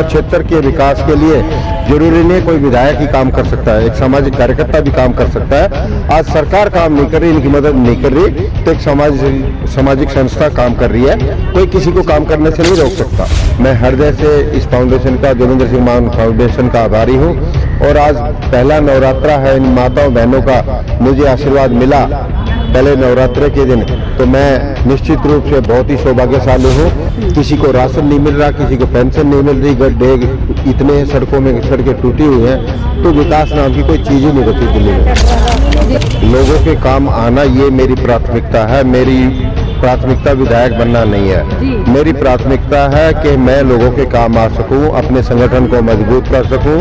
क्षेत्र के विकास के लिए जरूरी नहीं कोई विधायक ही काम कर सकता है, एक सामाजिक कार्यकर्ता भी काम कर सकता है। आज सरकार काम नहीं कर रही, इनकी मदद नहीं कर रही, तो एक सामाजिक संस्था काम कर रही है। कोई किसी को काम करने से नहीं रोक सकता। मैं हृदय से इस फाउंडेशन का, जोगिंदर सिंह मान फाउंडेशन का आभारी हूँ। और आज पहला नवरात्रा है, इन माताओं बहनों का मुझे आशीर्वाद मिला पहले नवरात्रे के दिन, तो मैं निश्चित रूप से बहुत ही सौभाग्यशाली हूँ। किसी को राशन नहीं मिल रहा, किसी को पेंशन नहीं मिल रही, गड्ढे इतने सड़कों में सड़कें टूटी हुई हैं, तो विकास नाम की कोई चीज़ ही नहीं बची दिल्ली में। लोगों के काम आना ये मेरी प्राथमिकता है। मेरी प्राथमिकता विधायक बनना नहीं है। मेरी प्राथमिकता है कि मैं लोगों के काम आ सकूं, अपने संगठन को मजबूत कर सकूं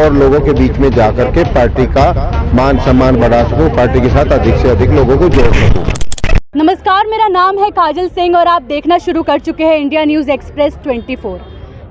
और लोगों के बीच में जाकर के पार्टी का मान सम्मान बढ़ा सकूं, पार्टी के साथ अधिक से अधिक लोगों को जोड़ सकूं। नमस्कार, मेरा नाम है काजल सिंह और आप देखना शुरू कर चुके हैं India News Express 24।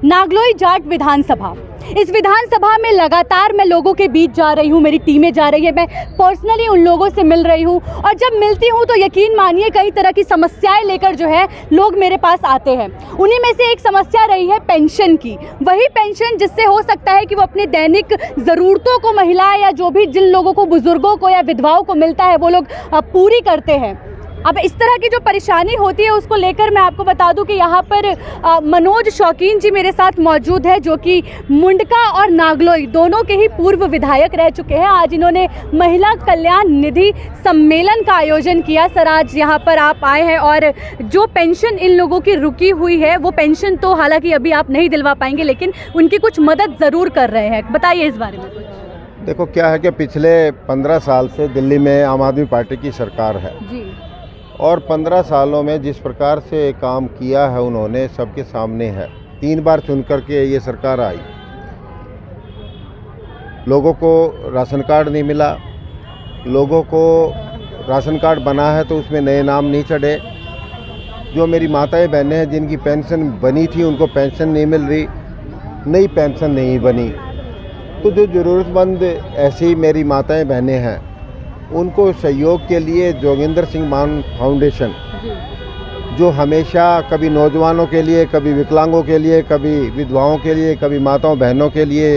Nangloi Jat विधानसभा, इस विधानसभा में लगातार मैं लोगों के बीच जा रही हूँ, मेरी टीमें जा रही है, मैं पर्सनली उन लोगों से मिल रही हूँ और जब मिलती हूँ तो यकीन मानिए कई तरह की समस्याएं लेकर जो है लोग मेरे पास आते हैं। उन्हीं में से एक समस्या रही है पेंशन की, वही पेंशन जिससे हो सकता है कि वो अपनी दैनिक ज़रूरतों को महिलाएं या जो भी जिन लोगों को, बुजुर्गों को या विधवाओं को मिलता है, वो लोग पूरी करते हैं। अब इस तरह की जो परेशानी होती है उसको लेकर मैं आपको बता दूं कि यहाँ पर मनोज शौकीन जी मेरे साथ मौजूद है, जो कि मुंडका और नागलोई दोनों के ही पूर्व विधायक रह चुके हैं। आज इन्होंने महिला कल्याण निधि सम्मेलन का आयोजन किया। सर, आज यहाँ पर आप आए हैं और जो पेंशन इन लोगों की रुकी हुई है, वो पेंशन तो हालांकि अभी आप नहीं दिलवा पाएंगे, लेकिन उनकी कुछ मदद ज़रूर कर रहे हैं। बताइए इस बारे में कुछ। देखो, क्या है कि पिछले 15 साल से दिल्ली में आम आदमी पार्टी की सरकार है जी, और 15 सालों में जिस प्रकार से काम किया है उन्होंने सबके सामने है। 3 बार चुन करके ये सरकार आई, लोगों को राशन कार्ड नहीं मिला, लोगों को राशन कार्ड बना है तो उसमें नए नाम नहीं चढ़े। जो मेरी माताएं बहनें हैं जिनकी पेंशन बनी थी उनको पेंशन नहीं मिल रही, नई पेंशन नहीं बनी। तो जो ज़रूरतमंद ऐसी मेरी माताएं बहनें हैं उनको सहयोग के लिए जोगिंदर सिंह मान फाउंडेशन, जो हमेशा कभी नौजवानों के लिए, कभी विकलांगों के लिए, कभी विधवाओं के लिए, कभी माताओं बहनों के लिए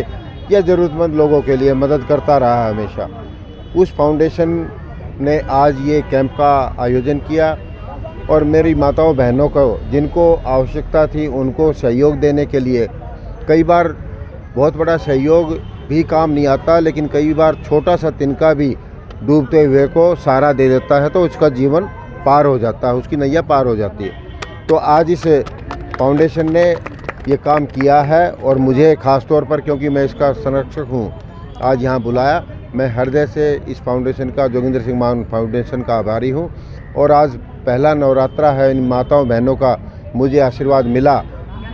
या ज़रूरतमंद लोगों के लिए मदद करता रहा है हमेशा, उस फाउंडेशन ने आज ये कैंप का आयोजन किया और मेरी माताओं बहनों को जिनको आवश्यकता थी उनको सहयोग देने के लिए, कई बार बहुत बड़ा सहयोग भी काम नहीं आता, लेकिन कई बार छोटा सा तिनका भी डूबते हुए को सहारा दे देता है तो उसका जीवन पार हो जाता है, उसकी नैया पार हो जाती है। तो आज इस फाउंडेशन ने ये काम किया है और मुझे ख़ास तौर पर, क्योंकि मैं इसका संरक्षक हूँ, आज यहाँ बुलाया। मैं हृदय से इस फाउंडेशन का, जोगिंदर सिंह मान फाउंडेशन का आभारी हूँ। और आज पहला नवरात्रा है, इन माताओं बहनों का मुझे आशीर्वाद मिला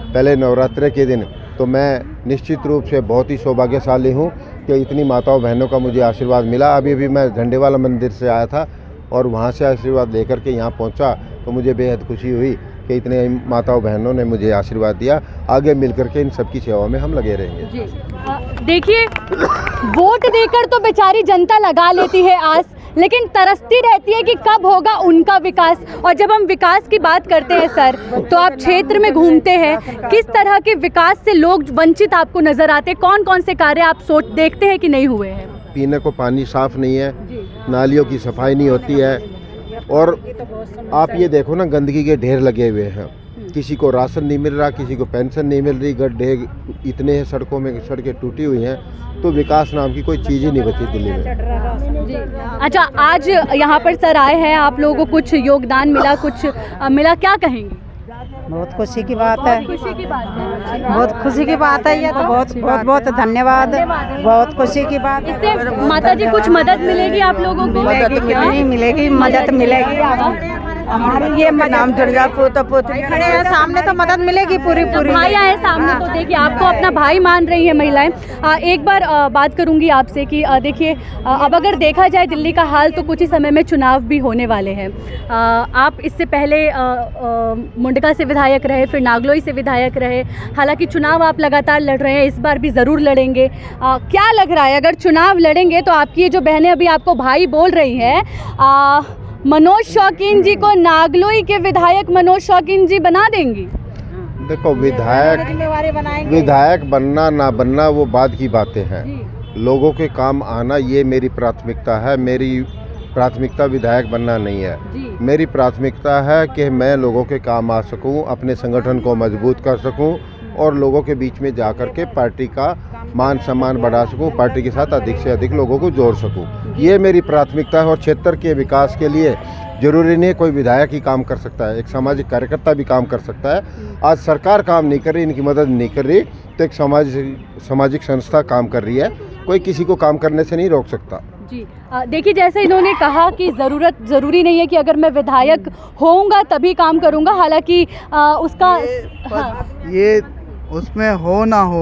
पहले नवरात्रे के दिन, तो मैं निश्चित रूप से बहुत ही सौभाग्यशाली हूँ कि इतनी माताओं बहनों का मुझे आशीर्वाद मिला। अभी मैं झंडेवाला मंदिर से आया था और वहाँ से आशीर्वाद लेकर के यहाँ पहुँचा, तो मुझे बेहद खुशी हुई कि इतने माताओं बहनों ने मुझे आशीर्वाद दिया। आगे मिलकर के इन सबकी सेवा में हम लगे रहेंगे। देखिए, वोट देकर तो बेचारी जनता लगा लेती है आस, लेकिन तरसती रहती है कि कब होगा उनका विकास। और जब हम विकास की बात करते हैं सर, तो आप क्षेत्र में घूमते हैं, किस तरह के विकास से लोग वंचित आपको नजर आते हैं? कौन कौन से कार्य आप देखते हैं कि नहीं हुए हैं? पीने को पानी साफ नहीं है, नालियों की सफाई नहीं होती है, और आप ये देखो ना, गंदगी के ढेर लगे हुए हैं। किसी को राशन नहीं मिल रहा, किसी को पेंशन नहीं मिल रही, गड्ढे इतने सड़कों में सड़कें टूटी हुई हैं, तो विकास नाम की कोई चीज़ ही नहीं बची दिल्ली में। अच्छा, आज यहाँ पर सर आए हैं, आप लोगों को कुछ योगदान मिला, कुछ मिला, क्या कहेंगे? बहुत खुशी की बात है, खुशी की बात है, बहुत खुशी की बात है। ये तो बहुत बहुत बहुत धन्यवाद, बहुत खुशी की बात है। इससे माता जी कुछ मदद मिलेगी आप लोगों को? मदद कितनी मिलेगी, मदद मिलेगी। हमारे ये नाम दुर्गा पुत्री खड़े हैं सामने, तो मदद मिलेगी पूरी पूरी। भाई आए सामने, तो देखिए आपको अपना भाई मान रही है महिलाएं। एक बार बात करूंगी आपसे कि देखिए, अब अगर देखा जाए दिल्ली का हाल, तो कुछ ही समय में चुनाव भी होने वाले हैं। आप इससे पहले मुंडका से विधायक रहे, फिर नागलोई से विधायक रहे, हालांकि चुनाव आप लगातार लड़ रहे हैं, इस बार भी ज़रूर लड़ेंगे। क्या लग रहा है, अगर चुनाव लड़ेंगे तो आपकी ये जो बहनें अभी आपको भाई बोल रही हैं, मनोज शौकीन जी को नागलोई के विधायक मनोज शौकीन जी बना देंगी? देखो, विधायक बनना ना बनना वो बाद की बातें हैं। लोगों के काम आना ये मेरी प्राथमिकता है। मेरी प्राथमिकता विधायक बनना नहीं है। मेरी प्राथमिकता है कि मैं लोगों के काम आ सकूं, अपने संगठन को मजबूत कर सकूं और लोगों के बीच में जा कर के पार्टी का मान सम्मान बढ़ा सकूं, पार्टी के साथ अधिक से अधिक लोगों को जोड़ सकूं। ये मेरी प्राथमिकता है। और क्षेत्र के विकास के लिए जरूरी नहीं कोई विधायक ही काम कर सकता है, एक सामाजिक कार्यकर्ता भी काम कर सकता है। आज सरकार काम नहीं कर रही, इनकी मदद नहीं कर रही, तो एक सामाजिक संस्था काम कर रही है। कोई किसी को काम करने से नहीं रोक सकता। जी देखिए, जैसे इन्होंने कहा कि ज़रूरी नहीं है कि अगर मैं विधायक होऊंगा तभी काम करूंगा, हालांकि उसका ये उसमें हो ना हो,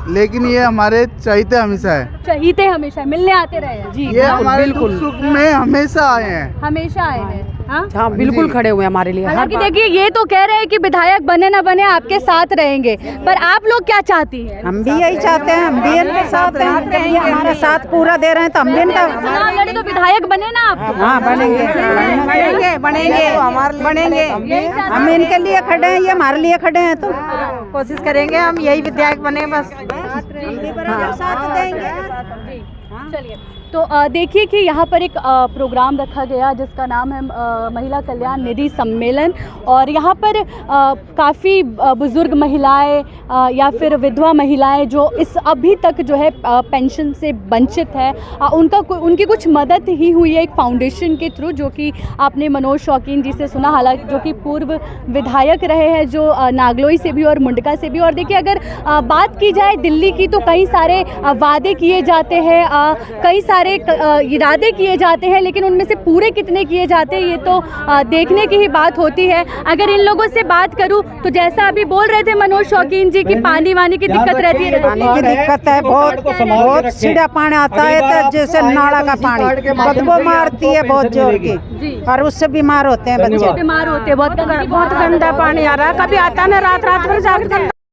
लेकिन ये हमारे चाहते हमेशा है, चाहिए हमेशा मिलने आते रहे हैं। जी ये हमारे दुख सुख में हमेशा आए हैं, हमेशा आए हैं। हाँ बिल्कुल खड़े हुए हमारे लिए। हालांकि देखिए, ये तो कह रहे हैं कि विधायक बने ना बने आपके साथ रहेंगे, पर आप लोग क्या चाहती हैं? हम भी यही चाहते हैं, हम भी इनके साथ हैं, ये हमारे साथ पूरा दे रहे हैं तो हम भी इनका चुनाव लड़े तो विधायक बने ना आप? हाँ बनेंगे बनेंगे बनेंगे बनेंगे। हम इनके लिए खड़े हैं, ये हमारे लिए खड़े हैं, तो कोशिश करेंगे हम यही विधायक बने बस। साथ देंगे। चलिए, तो देखिए कि यहाँ पर एक प्रोग्राम रखा गया जिसका नाम है महिला कल्याण निधि सम्मेलन, और यहाँ पर काफ़ी बुज़ुर्ग महिलाएं या फिर विधवा महिलाएं जो इस अभी तक जो है पेंशन से वंचित है, उनकी कुछ मदद ही हुई है एक फाउंडेशन के थ्रू, जो कि आपने मनोज शौकीन जी से सुना, हालांकि जो कि पूर्व विधायक रहे हैं, जो नागलोई से भी और मुंडका से भी। और देखिए, अगर बात की जाए दिल्ली की, तो कई सारे वादे किए जाते हैं, कई सारे इरादे किए जाते हैं, लेकिन उनमें से पूरे कितने किए जाते हैं ये तो देखने की ही बात होती है। अगर इन लोगों से बात करूं तो जैसा अभी बोल रहे थे मनोज शौकीन जी की पानी वानी की दिक्कत रहती है। पानी की दिक्कत है, बहुत सीधा पानी आता है, तो जैसे नाला का पानी बदबू मारती है बहुत जोर की, और उससे बीमार होते हैं बच्चे, बीमार होते हैं। बहुत गंदा पानी आ रहा है, कभी आता ना रात भर जाके